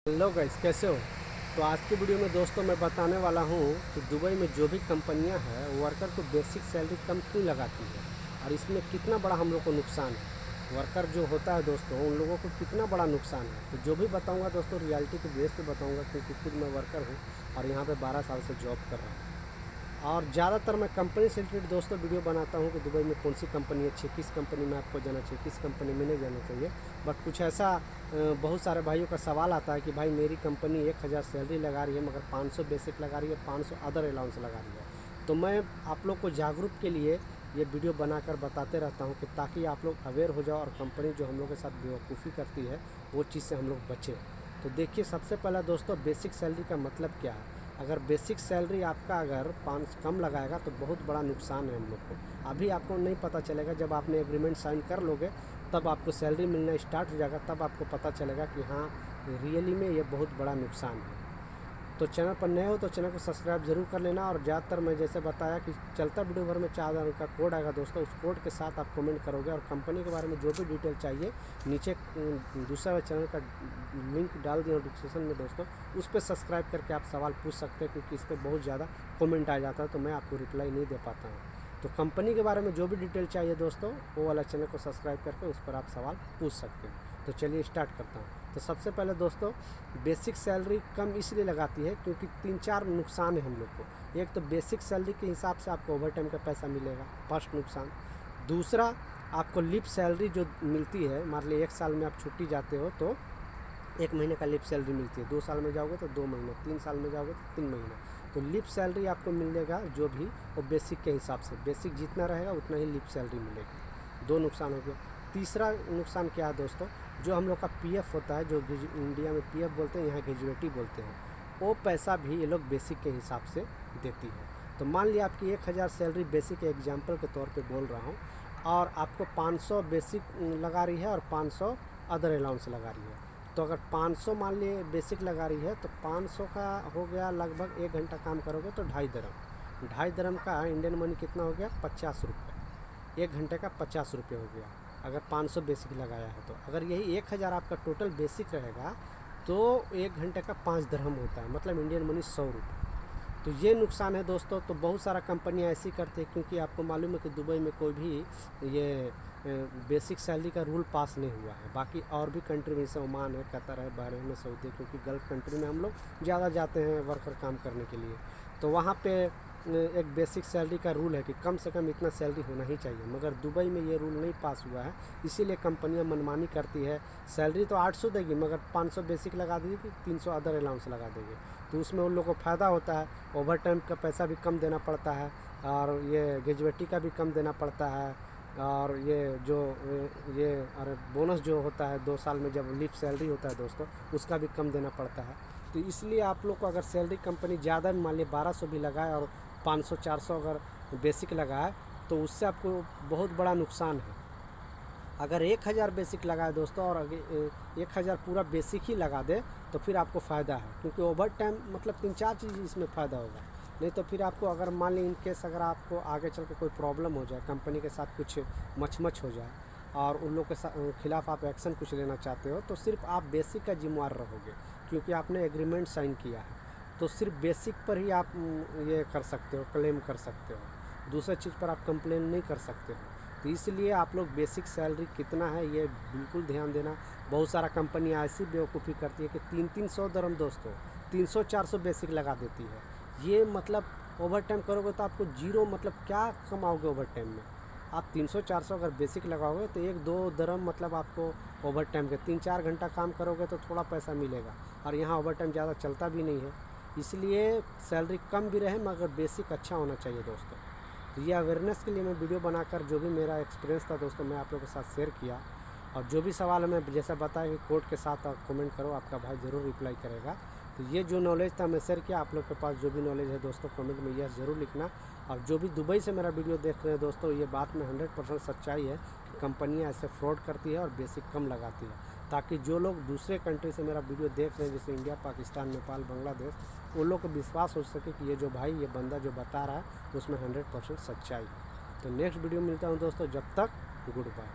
Hello guys, कैसे हो। तो आज की वीडियो में दोस्तों मैं बताने वाला हूँ कि दुबई में जो भी कंपनियाँ हैं वर्कर को बेसिक सैलरी कम क्यों लगाती है और इसमें कितना बड़ा हम लोग को नुकसान है। वर्कर जो होता है दोस्तों, उन लोगों को कितना बड़ा नुकसान है, तो जो भी बताऊँगा दोस्तों रियलिटी के बेस पे बताऊँगा, क्योंकि खुद मैं वर्कर हूँ और यहाँ पे 12 साल से जॉब कर रहा हूँ। और ज़्यादातर मैं कंपनी से रिलेटेड दोस्तों वीडियो बनाता हूँ कि दुबई में कौन सी कंपनी अच्छी है, किस कंपनी में आपको जाना चाहिए, किस कंपनी में नहीं जाना चाहिए। बट कुछ ऐसा बहुत सारे भाइयों का सवाल आता है कि भाई मेरी कंपनी 1000 सैलरी लगा रही है मगर 500 बेसिक लगा रही है, 500 अदर अलाउंस लगा रही है। तो मैं आप लोग को जागरूक के लिए ये वीडियो बनाकर बताते रहता हूँ कि ताकि आप लोग अवेयर हो जाओ और कंपनी जो हम लोग के साथ बेवकूफ़ी करती है वो चीज़ से हम लोग बचें। तो देखिए, सबसे पहला दोस्तों बेसिक सैलरी का मतलब क्या है। अगर बेसिक सैलरी आपका अगर 5 कम लगाएगा तो बहुत बड़ा नुकसान है हम लोग को। अभी आपको नहीं पता चलेगा, जब आपने एग्रीमेंट साइन कर लोगे तब आपको सैलरी मिलना स्टार्ट हो जाएगा, तब आपको पता चलेगा कि हाँ रियली में ये बहुत बड़ा नुकसान है। तो चैनल पर नए हो तो चैनल को सब्सक्राइब जरूर कर लेना। और ज़्यादातर मैं जैसे बताया कि चलता वीडियो भर में 4000 का कोड आएगा दोस्तों, उस कोड के साथ आप कमेंट करोगे और कंपनी के बारे में जो भी डिटेल चाहिए नीचे दूसरा चैनल का लिंक डाल दिया डिस्क्रिप्शन में दोस्तों, उस पर सब्सक्राइब करके आप सवाल पूछ सकते हैं, क्योंकि इस पर बहुत ज़्यादा कमेंट आ जाता है तो मैं आपको रिप्लाई नहीं दे पाता हूँ। तो कंपनी के बारे में जो भी डिटेल चाहिए दोस्तों, वो वाला चैनल को सब्सक्राइब करके उस पर आप सवाल पूछ सकते हैं। तो चलिए स्टार्ट करता हूँ। तो सबसे पहले दोस्तों बेसिक सैलरी कम इसलिए लगाती है क्योंकि 3-4 नुकसान है हम लोग को। एक तो बेसिक सैलरी के हिसाब से आपको ओवर टाइम का पैसा मिलेगा, फर्स्ट नुकसान। दूसरा, आपको लिप सैलरी जो मिलती है, मान लीजिए 1 साल में आप छुट्टी जाते हो तो 1 महीने का लिप सैलरी मिलती है, 2 साल में जाओगे तो 2 महीना, 3 साल में जाओगे तो 3 महीना। तो लिप सैलरी आपको मिलेगा जो भी वो बेसिक के हिसाब से, बेसिक जितना रहेगा उतना ही लिप सैलरी मिलेगी। 2 नुकसान हो गया। तीसरा नुकसान क्या है दोस्तों, जो हम लोग का पीएफ होता है, जो इंडिया में पीएफ बोलते हैं, यहाँ ग्रेजुएटी बोलते हैं, वो पैसा भी ये लोग बेसिक के हिसाब से देती है। तो मान लिया आपकी 1000 सैलरी बेसिक एग्जाम्पल के तौर पे बोल रहा हूँ, और आपको 500 बेसिक लगा रही है और 500 अदर अलाउंस लगा रही है। तो अगर 500 मान लिए बेसिक लगा रही है तो 500 का हो गया लगभग 1 घंटा काम करोगे तो 2.5 दरम। 2.5 दरम का इंडियन मनी कितना हो गया, 50 रुपये। 1 घंटे का 50 रुपये हो गया अगर 500 बेसिक लगाया है। तो अगर यही 1000 आपका टोटल बेसिक रहेगा तो 1 घंटे का 5 दरहम होता है, मतलब इंडियन मनी 100 रुपये। तो ये नुकसान है दोस्तों। तो बहुत सारा कंपनियां ऐसी करती है, क्योंकि आपको मालूम है कि दुबई में कोई भी ये बेसिक सैलरी का रूल पास नहीं हुआ है। बाकी और भी कंट्री में, जैसे ओमान है, कतर है, बहरीन है, सऊदी, क्योंकि गल्फ़ कंट्री में हम लोग ज़्यादा जाते हैं वर्कर काम करने के लिए, तो वहाँ पे एक बेसिक सैलरी का रूल है कि कम से कम इतना सैलरी होना ही चाहिए। मगर दुबई में ये रूल नहीं पास हुआ है, इसीलिए कंपनियां मनमानी करती है। सैलरी तो 800 देगी मगर 500 बेसिक लगा देगी, 300 अदर अलाउंस लगा देगी। तो उसमें उन लोगों को फ़ायदा होता है, ओवर टाइम का पैसा भी कम देना पड़ता है, और ये ग्रेजुएटी का भी कम देना पड़ता है, और ये अरे बोनस जो होता है 2 साल में जब लीव सैलरी होता है दोस्तों, उसका भी कम देना पड़ता है। तो इसलिए आप लोग को अगर सैलरी कंपनी ज़्यादा मान लीजिए 1200 भी लगाए और 500-400 अगर बेसिक लगाए तो उससे आपको बहुत बड़ा नुकसान है। अगर 1000 बेसिक लगाए दोस्तों और अगर 1000 पूरा बेसिक ही लगा दे तो फिर आपको फ़ायदा है, क्योंकि ओवर टाइम मतलब 3-4 चीज़ इसमें फ़ायदा होगा। नहीं तो फिर आपको अगर मान ली इन केस अगर आपको आगे चल के कोई प्रॉब्लम हो जाए, कंपनी के साथ कुछ मच हो जाए और उन लोग के खिलाफ़ आप एक्शन कुछ लेना चाहते हो, तो सिर्फ आप बेसिक का जिम्मेवार रहोगे, क्योंकि आपने एग्रीमेंट साइन किया है। तो सिर्फ बेसिक पर ही आप ये कर सकते हो, क्लेम कर सकते हो, दूसरी चीज़ पर आप कंप्लेन नहीं कर सकते हो। तो इसलिए आप लोग बेसिक सैलरी कितना है ये बिल्कुल ध्यान देना। बहुत सारा कंपनी ऐसी बेवकूफ़ी करती है कि 300 दरम दोस्तों 300-400 बेसिक लगा देती है। ये मतलब ओवर टाइम करोगे तो आपको जीरो, मतलब क्या कमाओगे ओवर टाइम में। आप 300-400 अगर बेसिक लगाओगे तो 1-2 दरम मतलब आपको ओवर टाइम के 3-4 घंटा काम करोगे तो थोड़ा पैसा मिलेगा, और यहाँ ओवर टाइम ज़्यादा चलता भी नहीं है। इसलिए सैलरी कम भी रहे मगर बेसिक अच्छा होना चाहिए दोस्तों। तो ये अवेयरनेस के लिए मैं वीडियो बनाकर जो भी मेरा एक्सपीरियंस था दोस्तों मैं आप लोगों के साथ शेयर किया। और जो भी सवाल है मैं जैसा बताया कि कोड के साथ आप कमेंट करो, आपका भाई ज़रूर रिप्लाई करेगा। तो ये जो नॉलेज था मैं शेयर किया। आप लोग के पास जो भी नॉलेज है दोस्तों कमेंट में यस ज़रूर लिखना। और जो भी दुबई से मेरा वीडियो देख रहे हैं दोस्तों, ये बात में 100% सच्चाई है कि कंपनियां ऐसे फ्रॉड करती है और बेसिक कम लगाती है, ताकि जो लोग दूसरे कंट्री से मेरा वीडियो देख रहे हैं जैसे इंडिया, पाकिस्तान, नेपाल, बांग्लादेश, उन लोग को विश्वास हो सके कि ये जो भाई ये बंदा जो बता रहा है उसमें 100% सच्चाई है। तो नेक्स्ट वीडियो मिलता हूँ दोस्तों, जब तक गुड बाय।